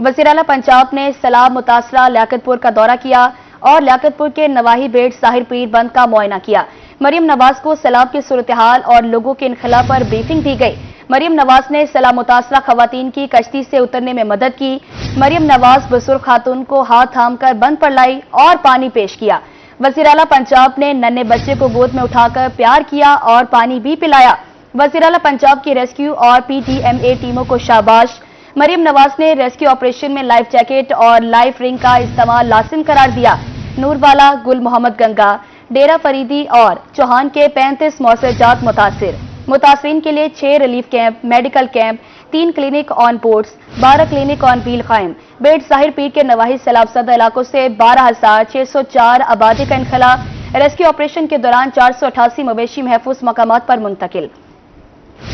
वज़ीर आला पंजाब ने सैलाब मुतासरा लियाकतपुर का दौरा किया और लियाकतपुर के नवाही बेट साहिर पीर बंद का मुआयना किया। मरियम नवाज को सैलाब की सूरत हाल और लोगों के इनखला पर ब्रीफिंग दी गई। मरियम नवाज ने सैलाब मुतासरा खवातीन की कश्ती से उतरने में मदद की। मरियम नवाज बुजुर्ग खातून को हाथ थाम कर बंद पर लाई और पानी पेश किया। वज़ीर आला पंजाब ने नन्हे बच्चे को गोद में उठाकर प्यार किया और पानी भी पिलाया। वज़ीर आला पंजाब की रेस्क्यू और PTMA टीमों को शाबाश। मरियम नवाज ने रेस्क्यू ऑपरेशन में लाइफ जैकेट और लाइफ रिंग का इस्तेमाल लाजिम करार दिया। नूरवाला, गुल मोहम्मद गंगा, डेरा फरीदी और चौहान के 35 मौसजात मुतासरीन के लिए 6 relief camp, medical camp, 3 clinic on boats, 12 clinic on wheel कायम। बेट साहिर पीर के नवाही सैलाब ज़दा इलाकों से 12,604 आबादी का इनखला। रेस्क्यू ऑपरेशन के दौरान 488 मवेशी महफूज मकामात पर मुंतकिल।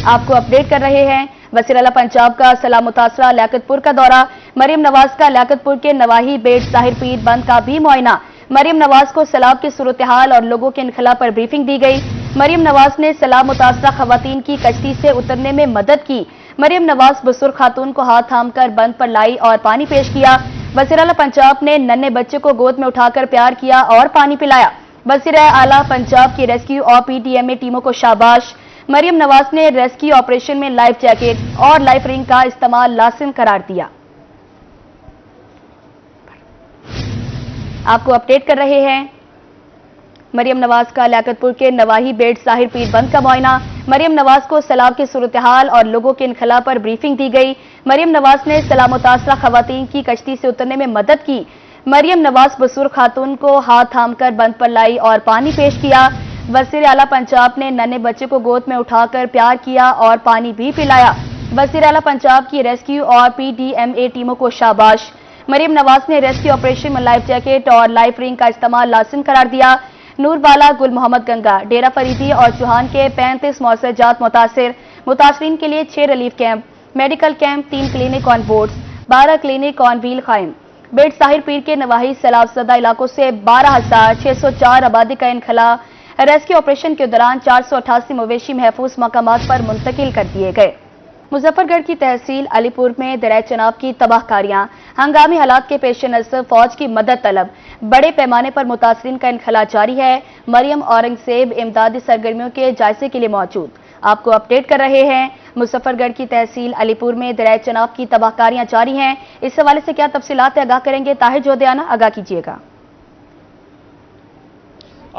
आपको अपडेट कर रहे हैं वज़ीर आला पंजाब का सैलाब मुतासरा लियाकतपुर का दौरा। मरियम नवाज का लियाकतपुर के नवाही बेट साहिर पीर बंद का भी मुआयना। मरियम नवाज को सैलाब की सूरत हाल और लोगों के इनखला पर ब्रीफिंग दी गई। मरियम नवाज ने सैलाब मुतासरा खवातीन की कश्ती से उतरने में मदद की। मरियम नवाज बुजुर्ग खातून को हाथ थाम कर बंद पर लाई और पानी पेश किया। वज़ीर आला पंजाब ने नन्हे बच्चे को गोद में उठाकर प्यार किया और पानी पिलाया। वज़ीर आला पंजाब की रेस्क्यू और PTMA टीमों को शाबाश। मरियम नवाज ने रेस्क्यू ऑपरेशन में लाइफ जैकेट और लाइफ रिंग का इस्तेमाल लाजिम करार दिया। आपको अपडेट कर रहे हैं मरियम नवाज का लियाकतपुर के नवाही बेट साहिर पीर बंद का मुआयना। मरियम नवाज को सैलाब की सूरत हाल और लोगों के इनखला पर ब्रीफिंग दी गई। मरियम नवाज ने सैलाब मुतासरा खवातीन की कश्ती से उतरने में मदद की। मरियम नवाज बुजुर्ग खातून को हाथ थाम कर बंद पर लाई और पानी पेश किया। वज़ीर आला पंजाब ने नन्हे बच्चे को गोद में उठाकर प्यार किया और पानी भी पिलाया। वज़ीर आला पंजाब की रेस्क्यू और PTMA टीमों को शाबाश। मरियम नवाज ने रेस्क्यू ऑपरेशन में लाइफ जैकेट और लाइफ रिंग का इस्तेमाल लाजिम करार दिया। नूरवाला, गुल मोहम्मद गंगा, डेरा फरीदी और चौहान के 35 मौसजात मुतासरीन के लिए 6 relief camp, medical camp, 3 clinic on boats, 12 clinic on wheel कायम। बेट साहिर पीर के नवाही सैलाब ज़दा इलाकों से 12,604 आबादी का इनखला। रेस्क्यू ऑपरेशन के दौरान 488 मवेशी महफूज मकामात पर मुंतकिल कर दिए गए। मुजफ्फरगढ़ की तहसील अलीपुर में दरिया चनाब की तबाहकारियां, हंगामी हालात के पेश नज़र फौज की मदद तलब। बड़े पैमाने पर मुतासरीन का इनखला जारी है। मरियम औरंगजेब इमदादी सरगर्मियों के जायजे के लिए मौजूद। आपको अपडेट कर रहे हैं मुजफ्फरगढ़ की तहसील अलीपुर में दरिया चनाब की तबाहकारियां जारी हैं। इस हवाले से क्या तफसीलात आगाह करेंगे ताहिर जोधियाना, आगाह कीजिएगा।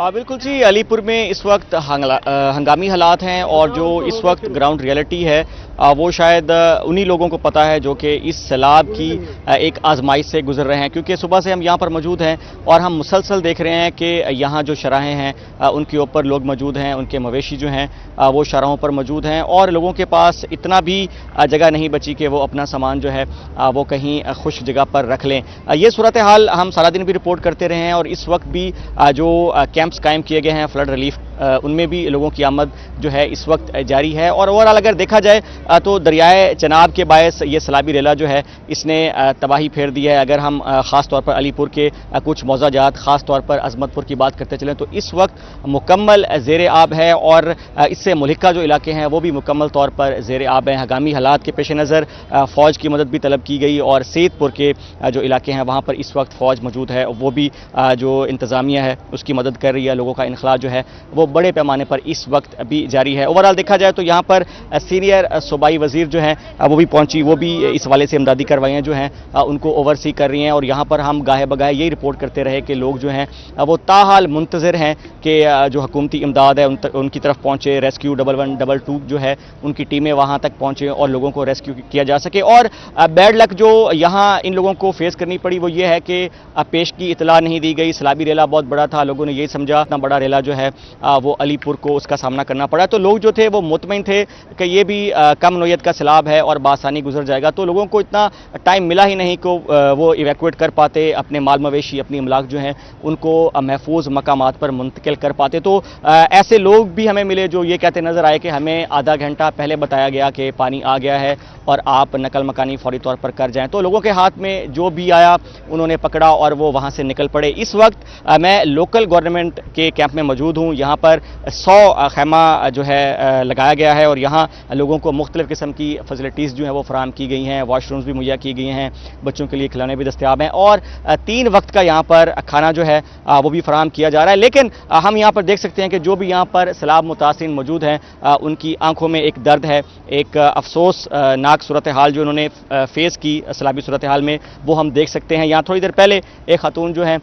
बिल्कुल जी, अलीपुर में इस वक्त हंगामी हालात हैं और जो इस वक्त ग्राउंड रियलिटी है वो शायद उन्हीं लोगों को पता है जो कि इस सैलाब की एक आजमाइश से गुजर रहे हैं, क्योंकि सुबह से हम यहाँ पर मौजूद हैं और हम मुसलसल देख रहे हैं कि यहाँ जो शराहें हैं उनके ऊपर लोग मौजूद हैं, उनके मवेशी जो हैं वो शराहों पर मौजूद हैं और लोगों के पास इतना भी जगह नहीं बची कि वो अपना सामान जो है वो कहीं खुश जगह पर रख लें। ये सूरत हाल हम सारा दिन भी रिपोर्ट करते रहे हैं और इस वक्त भी जो कैंप्स कायम किए गए हैं फ्लड रिलीफ उनमें भी लोगों की आमद जो है इस वक्त जारी है। और ओवरऑल अगर देखा जाए तो दरियाए चनाब के बायस ये सैलाबी रेला जो है इसने तबाही फेर दी है। अगर हम ख़ास तौर पर अलीपुर के कुछ मौज़ाजात, ख़ास तौर पर अजमतपुर की बात करते चलें तो इस वक्त मुकम्मल ज़ेर आब है और इससे मुल्का जो इलाके हैं वो भी मुकम्मल तौर पर ज़ेर आब हैं। हंगामी हालात के पेश नज़र फ़ौज की मदद भी तलब की गई और सैदपुर के जो इलाके हैं वहाँ पर इस वक्त फ़ौज मौजूद है, वो भी जो इंतज़ामिया है उसकी मदद कर रही है। लोगों का इनखला जो है वो बड़े पैमाने पर इस वक्त भी जारी है। ओवरऑल देखा जाए तो यहाँ पर सीनियर सूबाई वजीर जो हैं वो भी पहुंची, वो भी इस वाले से इमदादी कार्रवाइयाँ जो हैं उनको ओवरसी कर रही हैं और यहाँ पर हम गाहे बगाहे यही रिपोर्ट करते रहे कि लोग जो हैं वो ताहाल मुंतज़िर हैं कि जो हुकूमती इमदाद है उनकी तरफ पहुँचे। रेस्क्यू 1112 जो है उनकी टीमें वहाँ तक पहुँचे और लोगों को रेस्क्यू किया जा सके। और बैड लक जो यहाँ इन लोगों को फेस करनी पड़ी वो ये है कि पेश की इतला नहीं दी गई। सैलाबी रेला बहुत बड़ा था, लोगों ने यही समझा इतना बड़ा रेला जो है वो अलीपुर को उसका सामना करना पड़ा, तो लोग जो थे वो मुतमईन थे कि ये भी कम नोयत का सैलाब है और बासानी गुजर जाएगा। तो लोगों को इतना टाइम मिला ही नहीं कि वो इवैक्यूएट कर पाते, अपने माल मवेशी, अपनी इमलाक जो हैं उनको महफूज मकामात पर मुंतकिल कर पाते। तो ऐसे लोग भी हमें मिले जो ये कहते नज़र आए कि हमें आधा घंटा पहले बताया गया कि पानी आ गया है और आप नकल मकानी फौरी तौर पर कर जाएं। तो लोगों के हाथ में जो भी आया उन्होंने पकड़ा और वो वहाँ से निकल पड़े। इस वक्त मैं लोकल गवर्नमेंट के कैंप में मौजूद हूँ। यहाँ पर پر 100 خیمہ جو ہے لگایا گیا ہے اور یہاں لوگوں کو مختلف قسم کی فیسلٹیز جو ہیں وہ فراہم کی گئی ہیں، واش رومز بھی مہیا کی گئی ہیں، بچوں کے لیے کھلونے بھی دستیاب ہیں اور 3 وقت کا یہاں پر کھانا جو ہے وہ بھی فراہم کیا جا رہا ہے۔ لیکن ہم یہاں پر دیکھ سکتے ہیں کہ جو بھی یہاں پر سیلاب متاثرین موجود ہیں ان کی آنکھوں میں ایک درد ہے، ایک افسوس ناک صورتحال جو انہوں نے فیس کی سیلابی صورتحال میں، وہ ہم دیکھ سکتے ہیں۔ یہاں تھوڑی دیر پہلے ایک خاتون جو ہیں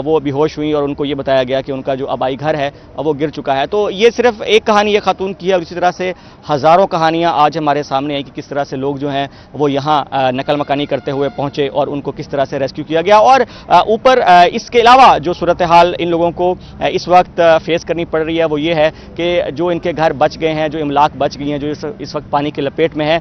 وہ بے ہوش ہوئی اور ان کو یہ بتایا گیا کہ ان کا جو آبائی گھر ہے وہ گر چکا ہے۔ تو یہ صرف ایک کہانی ایک خاتون کی ہے اور اسی طرح سے ہزاروں کہانیاں آج ہمارے سامنے آئی کہ کس طرح سے لوگ جو ہیں وہ یہاں نقل مکانی کرتے ہوئے پہنچے اور ان کو کس طرح سے ریسکیو کیا گیا۔ اور اوپر اس کے علاوہ جو صورتحال ان لوگوں کو اس وقت فیس کرنی پڑ رہی ہے وہ یہ ہے کہ جو ان کے گھر بچ گئے ہیں، جو املاک بچ گئی ہیں، جو اس وقت پانی کی لپیٹ میں ہے،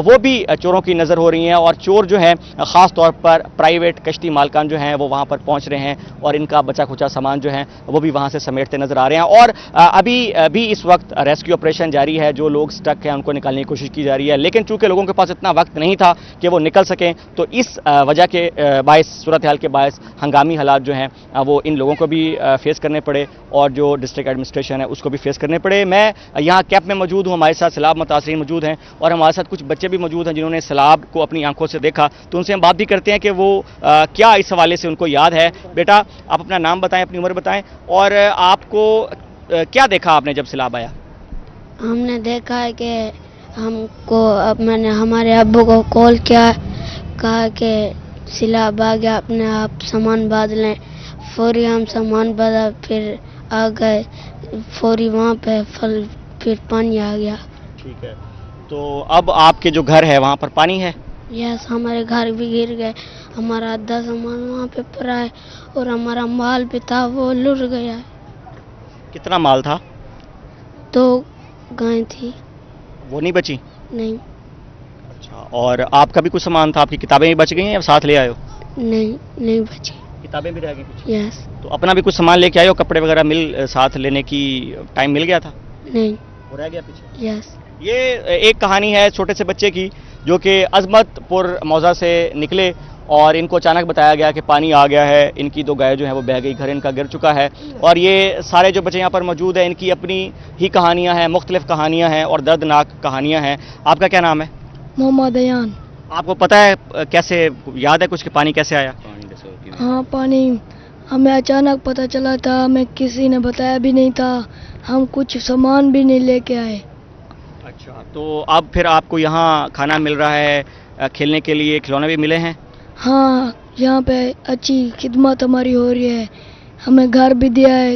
وہ بھی چوروں کی نظر ہو رہی ہیں اور چور جو ہیں خاص طور پر پرائیویٹ کشتی مالکان جو ہیں وہ وہاں پر پہنچ رہے ہیں اور ان کا بچا کھچا سامان جو ہے وہ بھی وہاں سے سمیٹتے نظر آ رہے ہیں۔ اور ابھی بھی اس وقت ریسکیو آپریشن جاری ہے، جو لوگ سٹک ہیں ان کو نکالنے کی کوشش کی جا رہی ہے، لیکن چونکہ لوگوں کے پاس اتنا وقت نہیں تھا کہ وہ نکل سکیں تو اس وجہ کے باعث صورتحال کے باعث ہنگامی حالات جو ہیں وہ ان لوگوں کو بھی فیس کرنے پڑے اور جو ڈسٹرکٹ ایڈمنسٹریشن ہے اس کو بھی فیس کرنے پڑے۔ میں یہاں کیمپ میں موجود ہوں، ہمارے ساتھ سیلاب متاثرین موجود ہیں اور ہمارے ساتھ کچھ بچے بھی موجود ہیں جنہوں نے سیلاب کو اپنی آنکھوں سے دیکھا، تو ان سے ہم بات بھی کرتے ہیں کہ وہ کیا اس حوالے سے ان کو یاد ہے۔ بیٹا آپ اپنا نام بتائیں، اپنی عمر بتائیں اور آپ کو کیا دیکھا آپ نے جب سیلاب آیا؟ ہم نے دیکھا ہے کہ میں نے ہمارے ابو کو کال کیا، کہا کہ سیلاب آ گیا، اپنے آپ سامان باندھ لیں۔ فوری ہم سامان باندھا، پھر آ گئے فوری وہاں پہ پھر پانی آ گیا۔ ٹھیک ہے، تو اب آپ کے جو گھر ہے وہاں پر پانی ہے؟ یس، ہمارے گھر بھی گر گئے، ہمارا آدھا سامان وہاں پہ پڑا ہے اور ہمارا مال بھی تھا وہ لٹ گیا ہے۔ کتنا مال تھا؟ 2 گائیں تھی۔ وہ نہیں بچی؟ نہیں اچھا، اور آپ کا بھی کچھ سامان تھا، آپ کی کتابیں بھی بچ گئی ہیں یا ساتھ لے آئے ہو؟ نہیں بچی۔ کتابیں بھی رہ گئی کچھ؟ یس۔ تو اپنا بھی کچھ سامان لے کے آئے ہو، کپڑے وغیرہ ساتھ لینے کی ٹائم مل گیا تھا؟ نہیں۔ وہ رہ گیا پیچھے؟ یس۔ یہ ایک کہانی ہے چھوٹے سے بچے کی جو کہ عظمت پور موضع سے نکلے اور ان کو اچانک بتایا گیا کہ پانی آ گیا ہے، ان کی 2 گائے جو ہیں وہ بہہ گئی، گھر ان کا گر چکا ہے اور یہ سارے جو بچے یہاں پر موجود ہیں ان کی اپنی ہی کہانیاں ہیں، مختلف کہانیاں ہیں اور دردناک کہانیاں ہیں۔ آپ کا کیا نام ہے؟ محمد ایان۔ آپ کو پتہ ہے کیسے یاد ہے کچھ کہ پانی کیسے آیا؟ ہاں، پانی ہمیں اچانک پتہ چلا تھا، ہمیں کسی نے بتایا بھی نہیں تھا، ہم کچھ سامان بھی نہیں لے کے آئے۔ اچھا، تو اب پھر آپ کو یہاں کھانا مل رہا ہے، کھیلنے کے لیے کھلونے بھی ملے ہیں؟ ہاں، یہاں پہ اچھی خدمت ہماری ہو رہی ہے، ہمیں گھر بھی دیا ہے،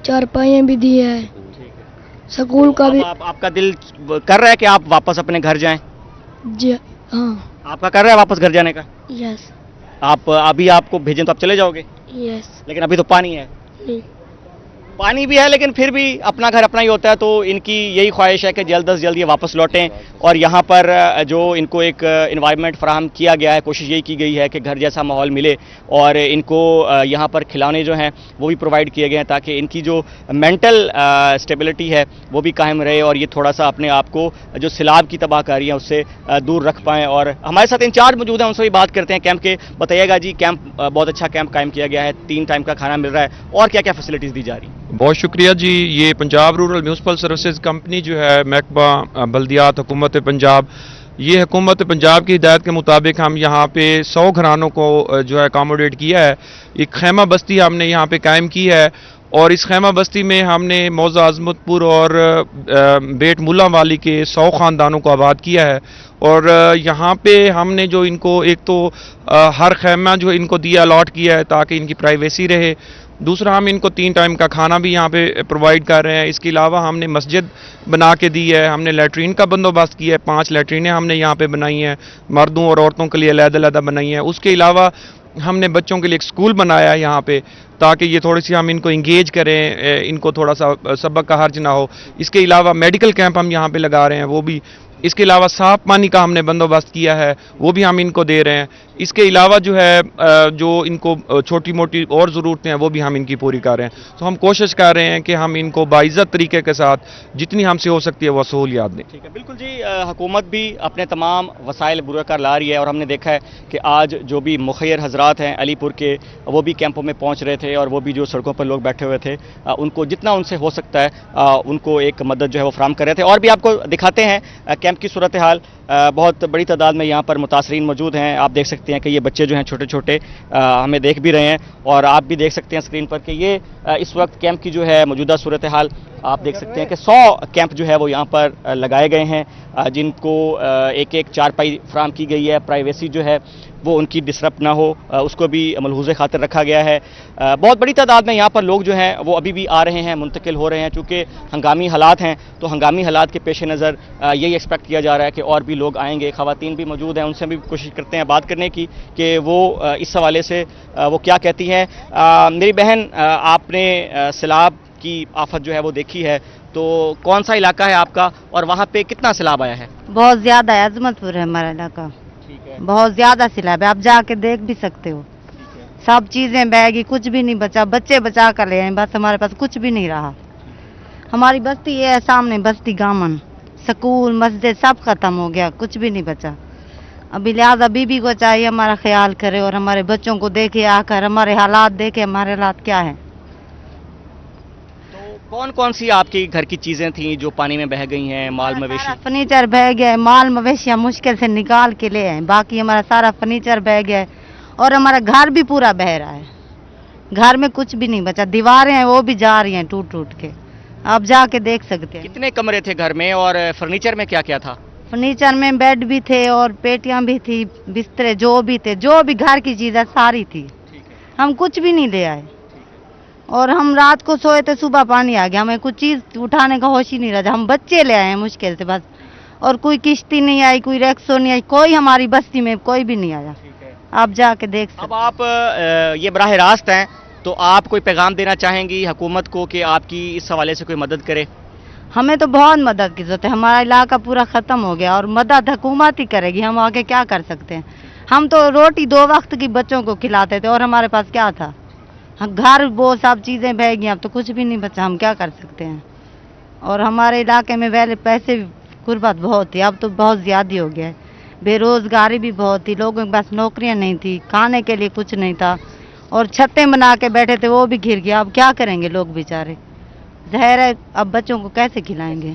4 پائیں بھی دی ہے، سکول کا بھی۔ آپ کا دل کر رہا ہے کہ آپ واپس اپنے گھر جائیں؟ جی ہاں۔ آپ کا کر رہا ہے واپس گھر جانے کا؟ یس۔ ابھی آپ کو بھیجیں تو آپ چلے جاؤ گے؟ یس۔ لیکن ابھی تو پانی ہے۔ نہیں۔ پانی بھی ہے لیکن پھر بھی اپنا گھر اپنا ہی ہوتا ہے، تو ان کی یہی خواہش ہے کہ جلد از جلد یہ واپس لوٹیں اور یہاں پر جو ان کو ایک انوائرمنٹ فراہم کیا گیا ہے، کوشش یہی کی گئی ہے کہ گھر جیسا ماحول ملے اور ان کو یہاں پر کھلانے جو ہیں وہ بھی پرووائڈ کیے گئے ہیں تاکہ ان کی جو مینٹل اسٹیبلٹی ہے وہ بھی قائم رہے اور یہ تھوڑا سا اپنے آپ کو جو سیلاب کی تباہ کاری ہے اس سے دور رکھ پائیں۔ اور ہمارے ساتھ انچارج موجود ہیں، ان سے بھی بات کرتے ہیں کیمپ کے۔ بتائیے گا جی، کیمپ بہت اچھا کیمپ قائم کیا گیا ہے، 3 ٹائم کا کھانا مل رہا ہے اور کیا کیا فیسلٹیز دی جا رہی ہیں؟ بہت شکریہ جی۔ یہ Punjab rural municipal services company جو ہے، محکمہ بلدیات حکومت پنجاب، یہ حکومت پنجاب کی ہدایت کے مطابق ہم یہاں پہ 100 گھرانوں کو جو ہے اکاموڈیٹ کیا ہے۔ ایک خیمہ بستی ہم نے یہاں پہ قائم کی ہے اور اس خیمہ بستی میں ہم نے موضع عظمت پور اور بیٹ ملا والی کے 100 خاندانوں کو آباد کیا ہے اور یہاں پہ ہم نے جو ان کو ایک تو ہر خیمہ جو ان کو دیا الاٹ کیا ہے تاکہ ان کی پرائیویسی رہے، دوسرا ہم ان کو 3 ٹائم کا کھانا بھی یہاں پہ پرووائڈ کر رہے ہیں۔ اس کے علاوہ ہم نے مسجد بنا کے دی ہے، ہم نے لیٹرین کا بندوبست کیا ہے، 5 لیٹرینیں ہم نے یہاں پہ بنائی ہیں، مردوں اور عورتوں کے لیے علیحدہ علیحدہ بنائی ہیں۔ اس کے علاوہ ہم نے بچوں کے لیے ایک سکول بنایا ہے یہاں پہ تاکہ یہ تھوڑی سی ہم ان کو انگیج کریں، ان کو تھوڑا سا سبق کا حرج نہ ہو۔ اس کے علاوہ میڈیکل کیمپ ہم یہاں پہ لگا رہے ہیں، وہ بھی इसके अलावा साफ पानी का हमने बंदोबस्त किया है, वो भी हम इनको दे रहे हैं। इसके अलावा जो है जो इनको छोटी मोटी और ज़रूरतें हैं वो भी हम इनकी पूरी कर रहे हैं। तो हम कोशिश कर रहे हैं कि हम इनको बाइज़्ज़त तरीके के साथ जितनी हमसे हो सकती है वो सहूलियात दें। ठीक है, बिल्कुल जी। हुकूमत भी अपने तमाम वसाइल बुरकर ला रही है और हमने देखा है कि आज जो भी मुखैर हजरात हैं अलीपुर के, वो भी कैंपों में पहुंच रहे थे और वो भी जो सड़कों पर लोग बैठे हुए थे, उनको जितना उनसे हो सकता है उनको एक मदद जो है वो फराहम कर रहे थे। और भी आपको दिखाते हैं कैंप की सूरत हाल। बहुत बड़ी तादाद में यहाँ पर मुतासरीन मौजूद हैं। आप देख सकते हैं कि ये बच्चे जो हैं छोटे छोटे हमें देख भी रहे हैं और आप भी देख सकते हैं स्क्रीन पर कि ये इस वक्त कैंप की जो है मौजूदा सूरत हाल आप देख सकते हैं कि 100 कैंप जो है वो यहाँ पर लगाए गए हैं, जिनको एक एक चारपाई फराहम की गई है। प्राइवेसी जो है वो उनकी डिस्टर्ब ना हो, उसको भी मलहूज़े खातिर रखा गया है। बहुत बड़ी तादाद में यहाँ पर लोग जो हैं वो अभी भी आ रहे हैं, मुंतकिल हो रहे हैं। चूँकि हंगामी हालात हैं तो हंगामी हालात के पेश नज़र यही एक्सपेक्ट किया जा रहा है कि और भी लोग आएंगे। ख़वातीन भी मौजूद हैं, उनसे भी कोशिश करते हैं बात करने की कि वो इस हवाले से वो क्या कहती हैं। मेरी बहन, आपने सैलाब की आफत जो है वो देखी है, तो कौन सा इलाका है आपका और वहाँ पे कितना सैलाब आया है? बहुत ज्यादा है, अजमतपुर है हमारा इलाका। ठीक है, बहुत ज्यादा सैलाब है, आप जाके देख भी सकते हो। सब चीजें बह गई, कुछ भी नहीं बचा, बच्चे बचा कर ले आए, बस हमारे पास कुछ भी नहीं रहा। हमारी बस्ती ये है सामने, बस्ती गामन, स्कूल मस्जिद सब खत्म हो गया, कुछ भी नहीं बचा। अभी लिहाजा बीबी को चाहिए हमारा ख्याल करे और हमारे बच्चों को देखे आकर, हमारे हालात देखे, हमारे हालात क्या हैं। कौन कौन सी आपकी घर की चीजें थी जो पानी में बह गई हैं? माल मवेशी? फर्नीचर बह गया है, माल मवेशियाँ मुश्किल से निकाल के ले आए, बाकी हमारा सारा फर्नीचर बह गया है और हमारा घर भी पूरा बह रहा है। घर में कुछ भी नहीं बचा, दीवारें हैं वो भी जा रही हैं टूट टूट के, आप जाके देख सकते हैं। कितने कमरे थे घर में और फर्नीचर में क्या क्या था? फर्नीचर में बेड भी थे और पेटियां भी थी, बिस्तरे जो भी थे, जो भी घर की चीजें सारी थी। हम कुछ भी नहीं ले आए और हम रात को सोए थे, सुबह पानी आ गया, हमें कुछ चीज उठाने का होश ही नहीं रहा। हम बच्चे ले आए हैं मुश्किल से बस, और कोई किश्ती नहीं आई, कोई रेक्सो नहीं आई, कोई हमारी बस्ती में कोई भी नहीं आया। आप जाके देख सकते। अब आप ये बराह रास्त हैं, तो आप कोई पैगाम देना चाहेंगी हुकूमत को कि आपकी इस हवाले से कोई मदद करे? हमें तो बहुत मदद की जरूरत है, हमारा इलाका पूरा खत्म हो गया और मदद हुकूमत ही करेगी, हम आगे क्या कर सकते हैं। हम तो रोटी 2 वक्त की बच्चों को खिलाते थे और हमारे पास क्या था, घर वो सब चीज़ें बह गई, अब तो कुछ भी नहीं बचा, हम क्या कर सकते हैं। और हमारे इलाके में पहले पैसे गुर्बत बहुत थी, अब तो बहुत ज़्यादा हो गया है। बेरोज़गारी भी बहुत थी, लोगों के पास नौकरियां नहीं थी, खाने के लिए कुछ नहीं था और छतें बना के बैठे थे वो भी घिर गया। अब क्या करेंगे लोग बेचारे, जहर है, अब बच्चों को कैसे खिलाएंगे।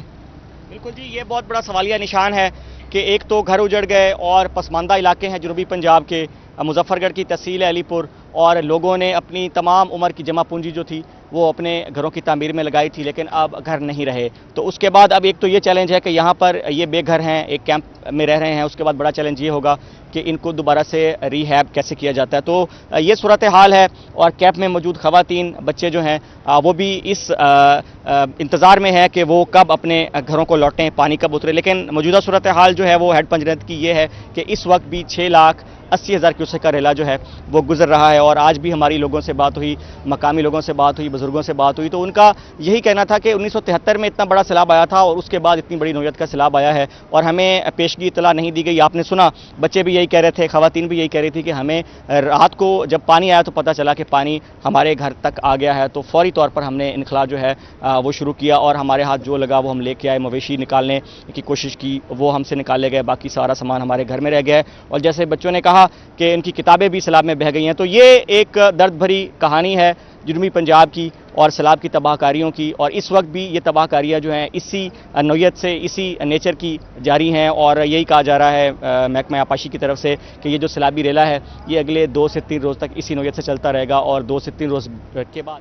बिल्कुल जी, ये बहुत बड़ा सवालिया निशान है कि एक तो घर उजड़ गए और पसमानदा इलाके हैं जनूबी पंजाब के, मुजफ्फरगढ़ की तहसील है अलीपुर, और लोगों ने अपनी तमाम उम्र की जमा पूंजी जो थी वो अपने घरों की तामीर में लगाई थी, लेकिन अब घर नहीं रहे। तो उसके बाद अब एक तो ये चैलेंज है कि यहाँ पर ये बेघर हैं, एक कैंप में रह रहे हैं। उसके बाद बड़ा चैलेंज ये होगा कि इनको दोबारा से रिहैब कैसे किया जाता है। तो ये सूरत हाल है और कैंप में मौजूद ख़वातीन बच्चे जो हैं वो भी इस इंतज़ार में है कि वो कब अपने घरों को लौटें, पानी कब उतरे। लेकिन मौजूदा सूरत हाल जो है वो हेड पंचायत की ये है कि इस वक्त भी 6,80,000 क्यूसेक का रेला जो है वो गुजर रहा है। और आज भी हमारी लोगों से बात हुई, मकामी लोगों से बात हुई, बुजुर्गों से बात हुई, तो उनका यही कहना था कि 1973 में इतना बड़ा सैलाब आया था और उसके बाद इतनी बड़ी नौयत का सैलाब आया है और हमें पेशगी इतला नहीं दी गई। आपने सुना, बच्चे भी यही कह रहे थे, ख़वातीन भी यही कह रही थी कि हमें रात को जब पानी आया तो पता चला कि पानी हमारे घर तक आ गया है, तो फौरी तौर पर हमने इनखला जो है वो शुरू किया और हमारे हाथ जो लगा वो हम लेके आए। मवेशी निकालने की कोशिश की, वो हमसे निकाले गए, बाकी सारा सामान हमारे घर में रह गया है। और जैसे बच्चों ने कहा कि इनकी किताबें भी सैलाब में बह गई हैं। तो ये एक दर्द भरी कहानी है जनूबी पंजाब की और सैलाब की तबाहकारियों की, और इस वक्त भी ये तबाहकारियाँ जो हैं इसी नौयत से, इसी नेचर की जारी हैं। और यही कहा जा रहा है महकमा आपाशी की तरफ से कि ये जो सैलाबी रेला है ये अगले 2 से 3 रोज़ तक इसी नौयत से चलता रहेगा और 2 से 3 रोज़ के बाद।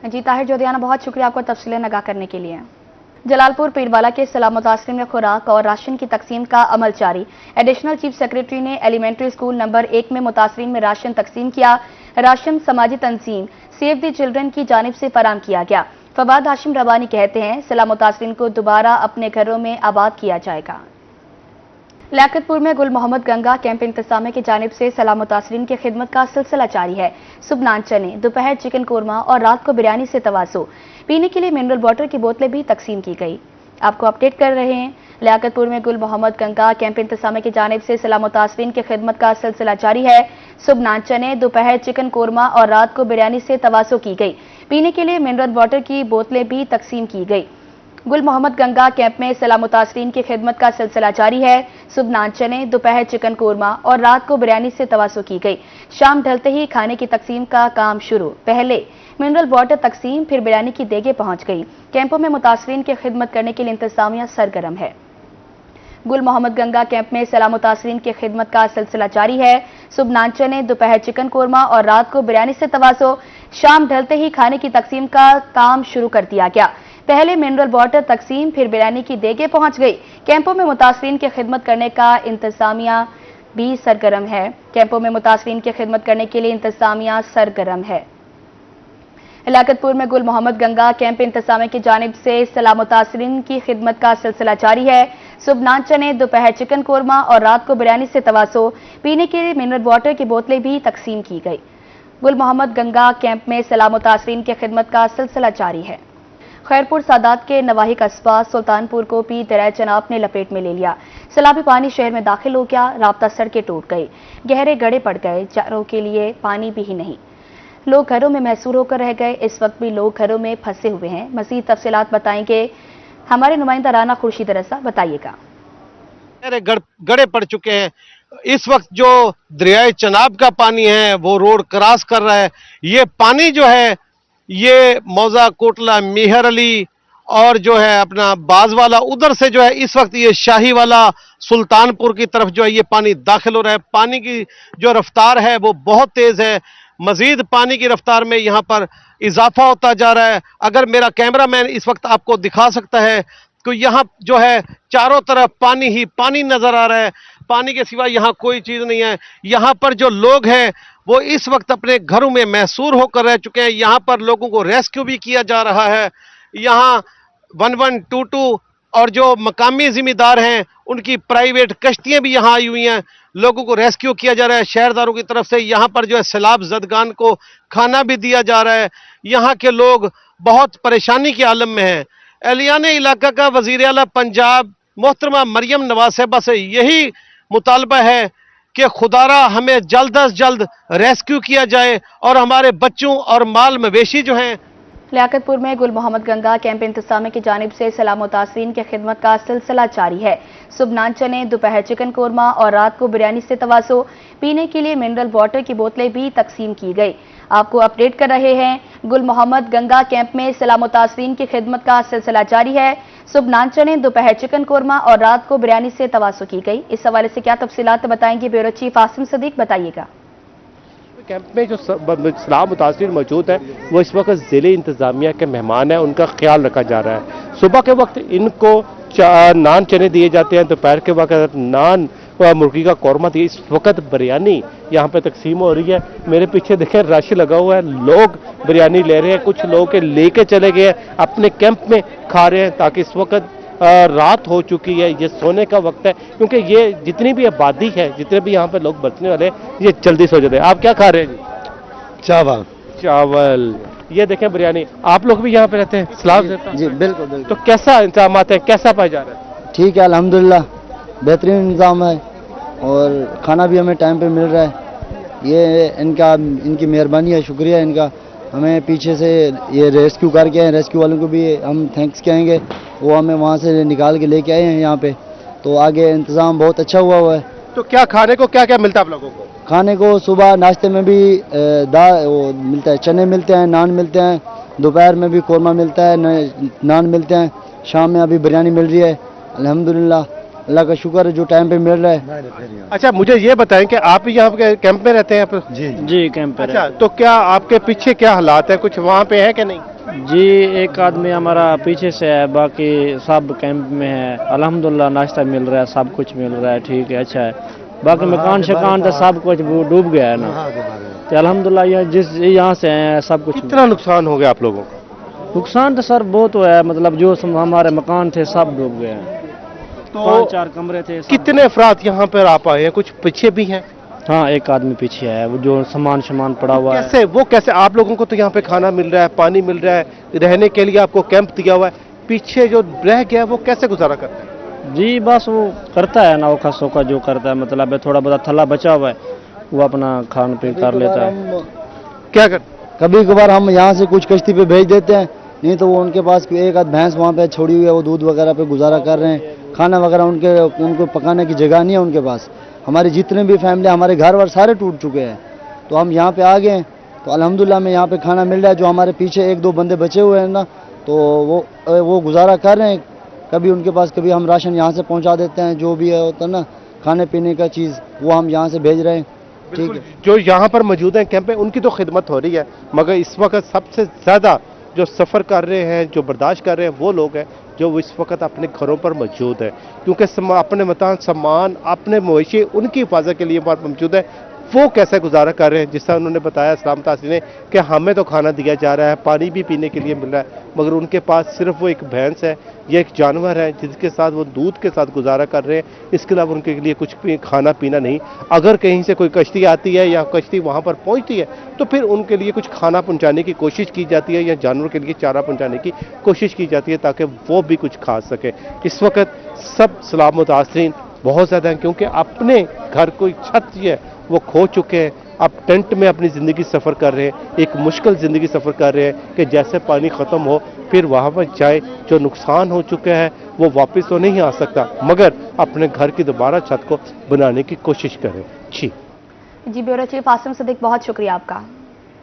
जी ताहिर जोधियाना, बहुत शुक्रिया आपको तफसीलें नगाह करने के लिए। जलालपुर पीरवाला के सैलाब मुतासरीन में खुराक और राशन की तकसीम का अमल जारी। एडिशनल चीफ सेक्रेटरी ने एलिमेंट्री स्कूल नंबर 1 में मुतासरीन में राशन तकसीम किया। राशन समाजी तंजीम सेव द चिल्ड्रन की जानिब से फराम किया गया। फवाद हाशिम रबानी कहते हैं सैलाब मुतासरीन को दोबारा अपने घरों में आबाद किया जाएगा। लियाकतपुर में गुल मोहम्मद गंगा कैंप इंतजामिया की जानिब से सैलाब मुतासरीन की खिदमत का सिलसिला जारी है। सुबह नान चने, दोपहर चिकन कोरमा और रात को बिरयानी से तवाज़ो। पीने के लिए मिनरल वाटर की बोतलें भी तकसीम की गई। آپ کو اپڈیٹ کر رہے ہیں۔ لیاقت پور میں گل محمد گنگا کیمپ انتظامیہ کی جانب سے سیلاب متاثرین کی خدمت کا سلسلہ جاری ہے۔ صبح نان چنے، دوپہر چکن قورمہ اور رات کو بریانی سے تواصل کی گئی۔ پینے کے لیے منرل واٹر کی بوتلیں بھی تقسیم کی گئی۔ گل محمد گنگا کیمپ میں سیلاب متاثرین کی خدمت کا سلسلہ جاری ہے۔ صبح نان چنے، دوپہر چکن قورمہ اور رات کو بریانی سے تواصل کی گئی۔ شام ڈھلتے ہی کھانے کی تقسیم کا کام شروع۔ پہلے منرل واٹر تقسیم، پھر بریانی کی دیگیں پہنچ گئی۔ کیمپوں میں متاثرین کی خدمت کرنے کے لیے انتظامیہ سرگرم ہے۔ گل محمد گنگا کیمپ میں سیلاب متاثرین کی خدمت کا سلسلہ جاری ہے۔ صبح نان چنے، دوپہر چکن قورمہ اور رات کو بریانی سے تواصل۔ شام ڈھلتے ہی کھانے کی تقسیم کا کام شروع کر دیا گیا۔ پہلے منرل واٹر تقسیم، پھر بریانی کی دیگیں پہنچ گئی۔ کیمپوں میں متاثرین کی خدمت کرنے کا انتظامیہ بھی سرگرم ہے۔ کیمپوں میں متاثرین کی خدمت کرنے کے لیے انتظامیہ سرگرم ہے۔ لیاقت پور میں گل محمد گنگا کیمپ انتظامیہ کی جانب سے سیلاب متاثرین کی خدمت کا سلسلہ جاری ہے۔ صبح نان چنے، دوپہر چکن قورمہ اور رات کو بریانی سے تواصل۔ پینے کے لیے منرل واٹر کی بوتلیں بھی تقسیم کی گئی۔ گل محمد گنگا کیمپ میں سیلاب متاثرین کی خدمت کا سلسلہ جاری ہے۔ خیرپور سادات کے نواحی قصبہ سلطان پور کو بھی دریا چناب نے لپیٹ میں لے لیا۔ سیلابی پانی شہر میں داخل ہو گیا، رابطہ سڑکیں ٹوٹ گئی، گہرے گڑھے پڑ گئے، چاروں کے لیے پانی بھی ہی نہیں، لوگ گھروں میں محصور ہو کر رہ گئے۔ اس وقت بھی لوگ گھروں میں پھنسے ہوئے ہیں۔ مزید تفصیلات بتائیں گے ہمارے نمائندہ رانا خورشید رضا، بتائیے گا۔ گڑھے پڑ چکے ہیں۔ اس وقت جو دریائے چناب کا پانی ہے وہ روڈ کراس کر رہا ہے۔ یہ پانی جو ہے یہ موزہ کوٹلہ، میہر علی اور جو ہے اپنا باز والا ادھر سے جو ہے اس وقت یہ شاہی والا سلطان پور کی طرف جو ہے یہ پانی داخل ہو رہا ہے۔ پانی کی جو رفتار ہے وہ بہت تیز ہے۔ مزید پانی کی رفتار میں یہاں پر اضافہ ہوتا جا رہا ہے۔ اگر میرا کیمرہ مین اس وقت آپ کو دکھا سکتا ہے تو یہاں جو ہے چاروں طرف پانی ہی پانی نظر آ رہا ہے۔ پانی کے سوا یہاں کوئی چیز نہیں ہے۔ یہاں پر جو لوگ ہیں وہ اس وقت اپنے گھروں میں محصور ہو کر رہ چکے ہیں۔ یہاں پر لوگوں کو ریسکیو بھی کیا جا رہا ہے۔ یہاں 1122 اور جو مقامی ذمہ دار ہیں ان کی پرائیویٹ کشتیاں بھی یہاں آئی ہوئی ہیں۔ لوگوں کو ریسکیو کیا جا رہا ہے شہرداروں کی طرف سے۔ یہاں پر جو ہے سیلاب زدگان کو کھانا بھی دیا جا رہا ہے۔ یہاں کے لوگ بہت پریشانی کے عالم میں ہیں۔ اہلیان علاقہ کا وزیر اعلیٰ پنجاب محترمہ مریم نواز صاحبہ سے یہی مطالبہ ہے کہ خدارا ہمیں جلد از جلد ریسکیو کیا جائے اور ہمارے بچوں اور مال مویشی جو ہیں۔ لیاقت پور میں گل محمد گنگا کیمپ انتظامیہ کی جانب سے سیلاب متاثرین کی خدمت کا سلسلہ جاری ہے۔ صبح نان چنے، دوپہر چکن قورمہ اور رات کو بریانی سے تواصل۔ پینے کے لیے منرل واٹر کی بوتلیں بھی تقسیم کی گئی۔ آپ کو اپڈیٹ کر رہے ہیں۔ گل محمد گنگا کیمپ میں سیلاب متاثرین کی خدمت کا سلسلہ جاری ہے۔ صبح نان چنے، دوپہر چکن قورمہ اور رات کو بریانی سے تواصل کی گئی۔ اس حوالے سے کیا تفصیلات بتائیں گے بیورو چیف آسم صدیق، بتائیے گا۔ کیمپ میں جو سیلاب متاثرین موجود ہیں وہ اس وقت ضلعی انتظامیہ کے مہمان ہیں، ان کا خیال رکھا جا رہا ہے۔ صبح کے وقت ان کو نان چنے دیے جاتے ہیں، دوپہر کے وقت نان مرغی کا قورمہ دیے، اس وقت بریانی یہاں پہ تقسیم ہو رہی ہے۔ میرے پیچھے دیکھیں رش لگا ہوا ہے، لوگ بریانی لے رہے ہیں، کچھ لوگ لے کے چلے گئے ہیں، اپنے کیمپ میں کھا رہے ہیں تاکہ اس وقت رات ہو چکی ہے، یہ سونے کا وقت ہے، کیونکہ یہ جتنی بھی آبادی ہے، جتنے بھی یہاں پہ لوگ برتنے والے ہیں یہ جلدی سو جاتے ہیں۔ آپ کیا کھا رہے ہیں جی؟ چاول۔ یہ دیکھیں بریانی۔ آپ لوگ بھی یہاں پہ رہتے ہیں؟ سلام سے جی بالکل بالکل۔ تو کیسا انتظامات ہے، کیسا پایا جا رہا ہے؟ ٹھیک ہے الحمدللہ، بہترین انتظام ہے اور کھانا بھی ہمیں ٹائم پہ مل رہا ہے۔ یہ ان کی مہربانی ہے، شکریہ ان کا۔ ہمیں پیچھے سے یہ ریسکیو کر کے ہیں، ریسکیو والوں کو بھی ہم تھینکس کہیں گے، وہ ہمیں وہاں سے نکال کے لے کے آئے ہیں یہاں پہ، تو آگے انتظام بہت اچھا ہوا ہے۔ تو کیا کھانے کو کیا کیا ملتا ہے آپ لوگوں کو؟ کھانے کو صبح ناشتے میں بھی وہ ملتا ہے، چنے ملتے ہیں، نان ملتے ہیں، دوپہر میں بھی قورمہ ملتا ہے، نان ملتے ہیں، شام میں ابھی بریانی مل رہی ہے الحمدللہ، اللہ کا شکر ہے جو ٹائم پہ مل رہا ہے۔ اچھا مجھے یہ بتائیں کہ آپ یہاں پہ کیمپ میں رہتے ہیں؟ جی کیمپ پہ اچھا تو کیا آپ کے پیچھے کیا حالات ہیں، کچھ وہاں پہ ہے کہ نہیں؟ جی ایک آدمی ہمارا پیچھے سے ہے، باقی سب کیمپ میں ہے الحمدللہ، ناشتہ مل رہا ہے، سب کچھ مل رہا ہے، ٹھیک ہے، اچھا ہے۔ باقی مکان شکان تو سب کچھ ڈوب گیا ہے نا، تو الحمدللہ یہاں سے ہیں سب کچھ۔ کتنا نقصان ہو گیا آپ لوگوں کا؟ نقصان تو سر بہت ہوا ہے، مطلب جو ہمارے مکان تھے سب ڈوب گئے ہیں، تو 5-4 کمرے تھے۔ کتنے افراد یہاں پر آپ آئے ہیں؟ کچھ پیچھے بھی ہیں؟ ہاں ایک آدمی پیچھے ہے، وہ جو سامان پڑا ہوا ہے۔ کیسے آپ لوگوں کو تو یہاں پہ کھانا مل رہا ہے، پانی مل رہا ہے، رہنے کے لیے آپ کو کیمپ دیا ہوا ہے، पीछे जो रह गया वो कैसे गुजारा करते हैं? जी बस वो करता है ना, ओखा सोखा जो करता है, मतलब है थोड़ा बहुत थला बचा हुआ है वो अपना खान पीन कर लेता है। क्या कर कभी कभार हम यहाँ से कुछ कश्ती पे भेज देते हैं, नहीं तो वो उनके पास एक आध भैंस वहाँ पे छोड़ी हुई है, वो दूध वगैरह पे गुजारा कर रहे हैं। खाना वगैरह उनको पकाने की जगह नहीं है उनके पास। हमारे जितने भी फैमिली, हमारे घर वर सारे टूट चुके हैं, तो हम यहाँ पे आ गए हैं, तो अल्हम्दुलिल्लाह में यहाँ पे खाना मिल रहा है। जो हमारे पीछे एक दो बंदे बचे हुए हैं ना, तो वो गुजारा कर रहे हैं। कभी उनके पास, कभी हम राशन यहाँ से पहुँचा देते हैं, जो भी है होता है ना खाने पीने का चीज़, वो हम यहाँ से भेज रहे हैं। ठीक है, जो यहाँ पर मौजूद हैं कैंप में, उनकी तो खिदमत हो रही है, मगर इस वक्त सबसे ज़्यादा जो सफ़र कर रहे हैं, जो बर्दाश्त कर रहे हैं, वो लोग हैं जो इस वक्त अपने घरों पर मौजूद है, क्योंकि अपने मकान, सामान, अपने मवेशी, उनकी हिफाजत के लिए वहाँ मौजूद है। वो कैसे गुजारा कर रहे हैं, जिस तरह उन्होंने बताया सलामत आसिफ ने कि हमें तो खाना दिया जा रहा है, पानी भी पीने के लिए मिल रहा है, मगर उनके पास सिर्फ वो एक भैंस है या एक जानवर है जिसके साथ वो दूध के साथ गुजारा कर रहे हैं। इसके अलावा उनके लिए कुछ भी खाना पीना नहीं। अगर कहीं से कोई कश्ती आती है या कश्ती वहाँ पर पहुँचती है तो फिर उनके लिए कुछ खाना पहुँचाने की कोशिश की जाती है या जानवर के लिए चारा पहुँचाने की कोशिश की जाती है ताकि वो भी कुछ खा सके। इस वक्त सब सलाम मुतासरीन बहुत ज़्यादा हैं, क्योंकि अपने घर कोई छत है वो खो चुके हैं। अब टेंट में अपनी ज़िंदगी सफ़र कर रहे हैं, एक मुश्किल ज़िंदगी सफ़र कर रहे हैं कि जैसे पानी ख़त्म हो फिर वहाँ पर जाए। जो नुकसान हो चुका है वो वापस तो नहीं आ सकता, मगर अपने घर की दोबारा छत को बनाने की कोशिश करें। जी ब्यूरो चीफ आसिम सिद्दीक, बहुत शुक्रिया आपका।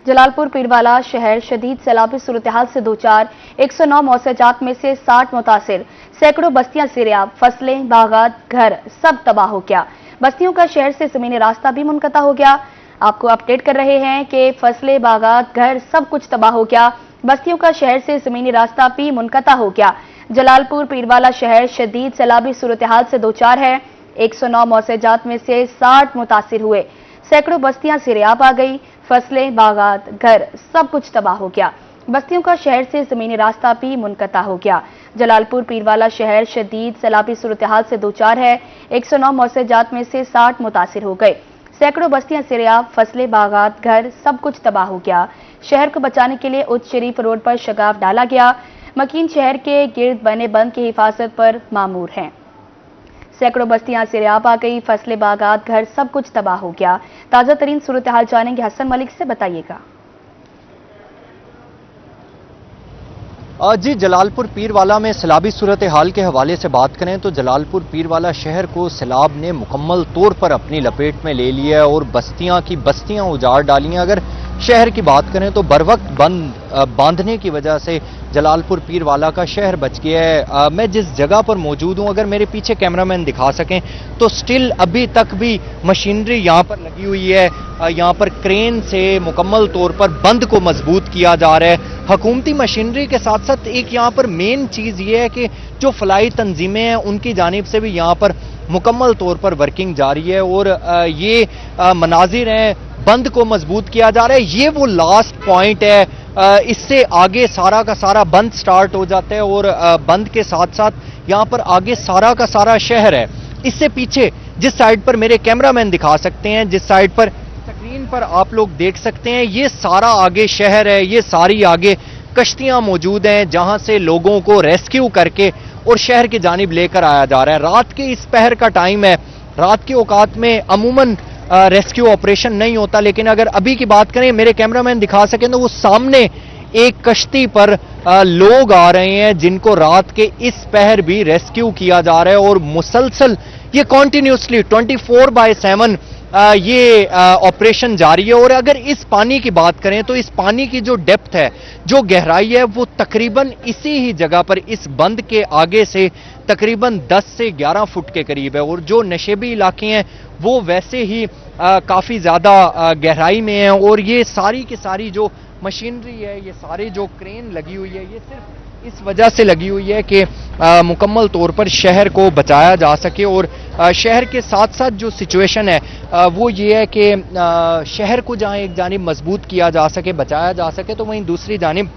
जलालपुर पीरवाला शहर शदीद सैलाबी सूरत हाल से दो चार, 109 मौसजात में से 60 मुतासिर, सैकड़ों बस्तियां सिरयाब, फसलें, बागात, घर सब तबाह हो गया। बस्तियों का शहर से जमीनी रास्ता भी मुनक़ता हो गया। आपको अपडेट कर रहे हैं कि फसलें, बागात, घर सब कुछ तबाह हो गया। बस्तियों का शहर से जमीनी रास्ता भी मुनक़ता हो गया। जलालपुर पीरवाला शहर शदीद सैलाबी सूरत हाल से दो चार है। 109 मौसजात में से 60 मुतासिर हुए, सैकड़ों बस्तियां सिरयाब आ गई, फसलें, बागात, घर सब कुछ तबाह हो गया। बस्तियों का शहर से जमीनी रास्ता भी मुनक़ता हो गया। जलालपुर पीरवाला शहर शदीद सैलाबी सूरत हाल से दो चार है। 109 मौसजात में से 60 मुतासिर हो गए, सैकड़ों बस्तियां सिरयाब, फसलें, बागात, घर सब कुछ तबाह हो गया। शहर को बचाने के लिए उच्च शरीफ रोड पर शगाफ डाला गया। मकीन शहर के गिर्द बने बंद की हिफाजत पर मामूर हैं। सैकड़ों बस्तियां सिरयाब आ गई, फसलें, बागात, घर सब कुछ तबाह हो गया। ताजा तरीन सूरत हाल जानेंगे हसन मलिक से, बताइएगा। जी, जलालपुर पीरवाला में सैलाबी सूरत हाल के हवाले से बात करें तो जलालपुर पीरवाला शहर को सैलाब ने मुकम्मल तौर पर अपनी लपेट में ले लिया है और बस्तियां की बस्तियां उजाड़ डाली हैं। अगर शहर की बात करें तो बर वक्त बांधने की वजह से जलालपुर पीरवाला का शहर बच गया है। मैं जिस जगह पर मौजूद हूं, अगर मेरे पीछे कैमरामैन दिखा सकें तो स्टिल अभी तक भी मशीनरी यहाँ पर लगी हुई है। यहाँ पर क्रेन से मुकम्मल तौर पर बंद को मजबूत किया जा रहा है। हुकूमती मशीनरी के साथ साथ एक यहाँ पर मेन चीज़ ये है कि जो फलाई तंजीमें हैं उनकी जानिब से भी यहाँ पर मुकम्मल तौर पर वर्किंग जारी है और ये मनाजिर हैं, बंद को मजबूत किया जा रहा है। ये वो लास्ट पॉइंट है, इससे आगे सारा का सारा बंद स्टार्ट हो जाता है और बंद के साथ साथ यहाँ पर आगे सारा का सारा शहर है। इससे पीछे जिस साइड पर मेरे कैमरामैन दिखा सकते हैं, जिस साइड पर स्क्रीन पर आप लोग देख सकते हैं, ये सारा आगे शहर है, ये सारी आगे कश्तियां मौजूद हैं जहां से लोगों को रेस्क्यू करके और शहर की जानिब लेकर आया जा रहा है। रात के इस पहर का टाइम है, रात के औकात में अमूमन रेस्क्यू ऑपरेशन नहीं होता, लेकिन अगर अभी की बात करें, मेरे कैमरामैन दिखा सकें तो वो सामने एक कश्ती पर लोग आ रहे हैं जिनको रात के इस पहर भी रेस्क्यू किया जा रहा है और मुसलसल ये कॉन्टिन्यूसली 24/7 ये ऑपरेशन जारी है। और अगर इस पानी की बात करें तो इस पानी की जो डेप्थ है, जो गहराई है, वो तकरीबन इसी ही जगह पर इस बंद के आगे से तकरीबन 10 से 11 फुट के करीब है और जो नशेबी इलाके हैं वो वैसे ही काफ़ी ज़्यादा गहराई में हैं। और ये सारी की सारी जो मशीनरी है, ये सारे जो क्रेन लगी हुई है, ये सिर्फ इस वजह से लगी हुई है कि मुकम्मल तौर पर शहर को बचाया जा सके। और शहर के साथ साथ जो सिचुएशन है वो ये है कि शहर को जहाँ एक जानिब मजबूत किया जा सके, बचाया जा सके, तो वहीं दूसरी जानिब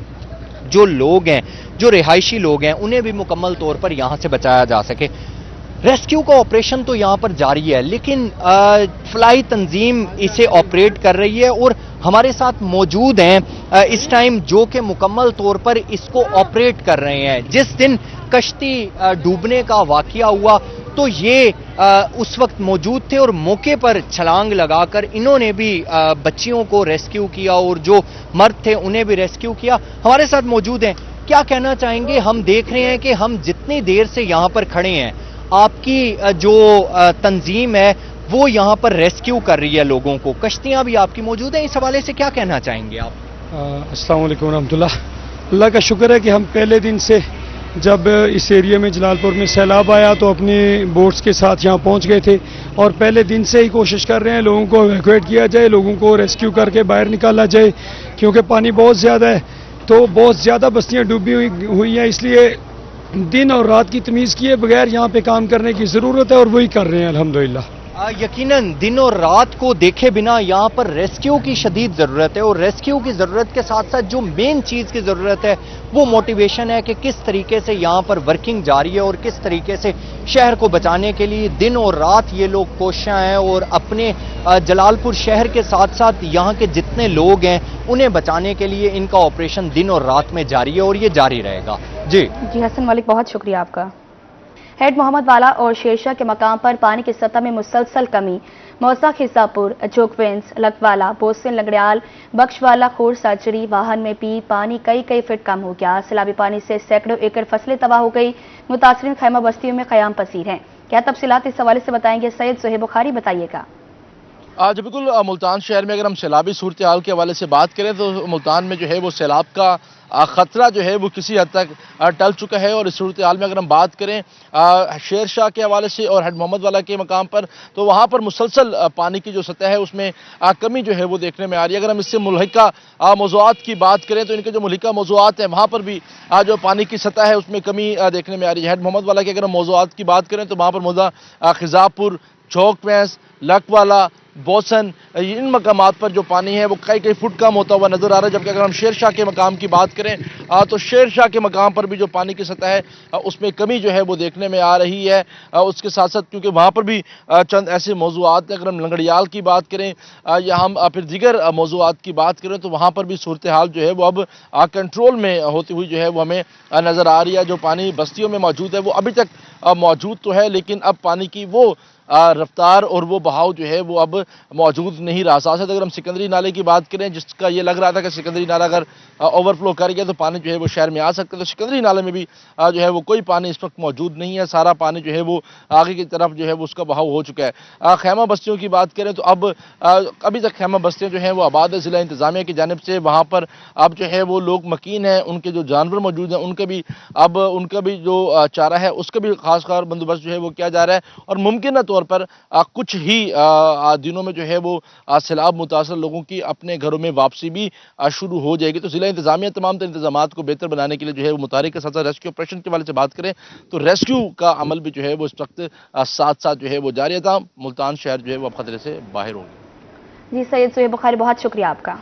जो लोग हैं, जो रिहायशी लोग हैं, उन्हें भी मुकम्मल तौर पर यहाँ से बचाया जा सके। रेस्क्यू का ऑपरेशन तो यहाँ पर जारी है, लेकिन फ्लाई तंजीम इसे ऑपरेट कर रही है और ہمارے ساتھ موجود ہیں اس ٹائم، جو کہ مکمل طور پر اس کو آپریٹ کر رہے ہیں. جس دن کشتی ڈوبنے کا واقعہ ہوا تو یہ اس وقت موجود تھے اور موقع پر چھلانگ لگا کر انہوں نے بھی بچیوں کو ریسکیو کیا اور جو مرد تھے انہیں بھی ریسکیو کیا. ہمارے ساتھ موجود ہیں. کیا کہنا چاہیں گے؟ ہم دیکھ رہے ہیں کہ ہم جتنی دیر سے یہاں پر کھڑے ہیں، آپ کی جو تنظیم ہے وہ یہاں پر ریسکیو کر رہی ہے لوگوں کو، کشتیاں بھی آپ کی موجود ہیں، اس حوالے سے کیا کہنا چاہیں گے آپ؟ السلام علیکم ورحمۃ اللہ. اللہ کا شکر ہے کہ ہم پہلے دن سے جب اس ایریے میں جلال پور میں سیلاب آیا تو اپنی بوٹس کے ساتھ یہاں پہنچ گئے تھے، اور پہلے دن سے ہی کوشش کر رہے ہیں لوگوں کو ایویکویٹ کیا جائے، لوگوں کو ریسکیو کر کے باہر نکالا جائے، کیونکہ پانی بہت زیادہ ہے تو بہت زیادہ بستیاں ڈوبی ہوئی ہیں. اس لیے دن اور رات کی تمیز کیے بغیر یہاں پہ کام کرنے کی ضرورت ہے، اور وہی کر رہے ہیں الحمدللہ. یقیناً دن اور رات کو دیکھے بنا یہاں پر ریسکیو کی شدید ضرورت ہے، اور ریسکیو کی ضرورت کے ساتھ ساتھ جو مین چیز کی ضرورت ہے وہ موٹیویشن ہے کہ کس طریقے سے یہاں پر ورکنگ جاری ہے اور کس طریقے سے شہر کو بچانے کے لیے دن اور رات یہ لوگ کوشاں ہیں، اور اپنے جلال پور شہر کے ساتھ ساتھ یہاں کے جتنے لوگ ہیں انہیں بچانے کے لیے ان کا آپریشن دن اور رات میں جاری ہے اور یہ جاری رہے گا. جی حسن ملک، بہت شکریہ آپ کا. ہیڈ محمد والا اور شیرشاہ کے مقام پر پانی کی سطح میں مسلسل کمی. موسا خزہ پور، جوگونز، لکوالا، بوسن لنگڑیال، بخش والا، خور ساچری، واہن میں بھی پانی کئی فٹ کم ہو گیا. سیلابی پانی سے سینکڑوں ایکڑ فصلیں تباہ ہو گئی. متاثرین خیمہ بستیوں میں قیام پذیر ہیں. کیا تفصیلات اس حوالے سے بتائیں گے سید سہیب بخاری، بتائیے گا. آج بالکل ملتان شہر میں اگر ہم سیلابی صورتحال کے حوالے سے بات کریں تو ملتان میں جو ہے وہ سیلاب کا خطرہ جو ہے وہ کسی حد تک ٹل چکا ہے. اور اس صورتحال میں اگر ہم بات کریں شیر شاہ کے حوالے سے اور ہیڈ محمد والا کے مقام پر، تو وہاں پر مسلسل پانی کی جو سطح ہے اس میں کمی جو ہے وہ دیکھنے میں آ رہی ہے. اگر ہم اس سے ملحقہ موضوعات کی بات کریں تو ان کے جو ملحقہ موضوعات ہیں وہاں پر بھی جو پانی کی سطح ہے اس میں کمی دیکھنے میں آ رہی ہے. ہیڈ محمد والا کے اگر ہم موضوعات کی بات کریں تو وہاں پر موزہ خزہ پور، جوگونز، لکوالا، بوسن، ان مقامات پر جو پانی ہے وہ کئی فٹ کم ہوتا ہوا نظر آ رہا ہے. جبکہ اگر ہم شیر شاہ کے مقام کی بات کریں تو شیر شاہ کے مقام پر بھی جو پانی کی سطح ہے اس میں کمی جو ہے وہ دیکھنے میں آ رہی ہے. اس کے ساتھ ساتھ کیونکہ وہاں پر بھی چند ایسے موضوعات ہیں، اگر ہم لنگڑیال کی بات کریں یا ہم پھر دیگر موضوعات کی بات کریں تو وہاں پر بھی صورتحال جو ہے وہ اب کنٹرول میں ہوتی ہوئی جو ہے وہ ہمیں نظر آ رہی ہے. جو پانی بستیوں میں موجود ہے وہ ابھی تک موجود تو ہے، لیکن اب پانی کی وہ رفتار اور وہ بہاؤ جو ہے وہ اب موجود نہیں رہا. ساتھ اگر ہم سکندری نالے کی بات کریں جس کا یہ لگ رہا تھا کہ سکندری نالہ اگر اوور فلو کر گیا تو پانی جو ہے وہ شہر میں آ سکتا ہے، تو سکندری نالے میں بھی جو ہے وہ کوئی پانی اس وقت موجود نہیں ہے. سارا پانی جو ہے وہ آگے کی طرف جو ہے وہ اس کا بہاؤ ہو چکا ہے. خیمہ بستیوں کی بات کریں تو ابھی تک خیمہ بستیاں جو ہیں وہ آباد ہے ضلع انتظامیہ کی جانب سے. وہاں پر اب جو ہے وہ لوگ مکین ہیں، ان کے جو جانور موجود ہیں ان کا بھی جو چارہ ہے اس کا بھی خاص بندوبست جو ہے وہ کیا جا رہا ہے. اور ممکنہ طور پر کچھ ہی دنوں میں جو ہے وہ سیلاب متاثر لوگوں کی اپنے گھروں میں واپسی بھی شروع ہو جائے گی. تو ضلع انتظامیہ تمام تر انتظامات کو بہتر بنانے کے لیے جو ہے وہ متحرک ہے. ساتھ ساتھ ریسکیو آپریشن کے حوالے سے بات کریں تو ریسکیو کا عمل بھی جو ہے وہ اس وقت ساتھ جو ہے وہ جاری تھا. ملتان شہر جو ہے وہ اب خطرے سے باہر ہو گیا. جی سید سہیب بخاری، بہت شکریہ آپ کا.